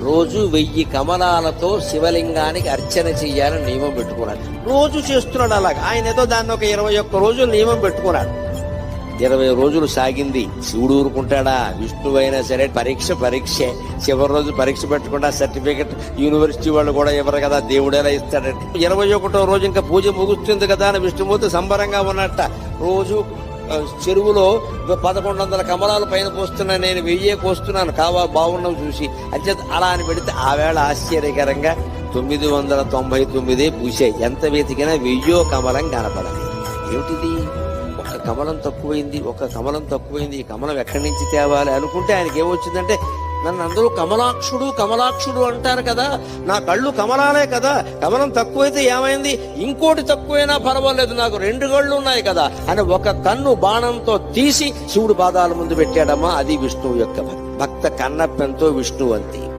రోజు 1000 కమలాలతో శివలింగానికి అర్చన చెయ్యాలని నియమం పెట్టుకున్నాడు. రోజు చేస్తున్నాడు అలాగా. ఆయన ఏదో దాన్ని ఒక 21 రోజులు నియమం పెట్టుకున్నాడు. 20 రోజులు సాగింది. శివుడు ఊరుకుంటాడా? విష్ణువు అయినా సరే పరీక్షే. చివరి రోజు పరీక్ష పెట్టకుండా సర్టిఫికెట్ యూనివర్సిటీ వాళ్ళు కూడా ఇవ్వరు కదా, దేవుడేలా ఇస్తాడంటే. 21వ రోజు ఇంకా పూజ ముగుస్తుంది కదా అని విష్ణుమూర్తి సంబరంగా ఉన్నట్ట. రోజు చెరువులో 1100 కమలాలు పైన పోస్తున్నాను, నేను 1000 పోస్తున్నాను, బాగున్నావు చూసి అంటే అలా అని పెడితే ఆ వేళ ఆశ్చర్యకరంగా 999 పూసాయి. ఎంత వెతికినా 1000 కమలం కనపడదు. ఏమిటిది? ఒక కమలం తక్కువైంది. ఈ కమలం ఎక్కడి నుంచి తేవాలి అనుకుంటే ఆయనకి ఏమొచ్చిందంటే, నన్ను అందరూ కమలాక్షుడు అంటారు కదా, నా కళ్ళు కమలాలే కదా, కమలం తక్కువైతే ఏమైంది, ఇంకోటి తక్కువైనా పర్వాలేదు, నాకు 2 కళ్ళు ఉన్నాయి కదా అని ఒక కన్ను బాణంతో తీసి శివుడు పాదాల ముందు పెట్టాడమ్మా. అది విష్ణువు యొక్క భక్త కన్నప్పెంతో విష్ణువంతి.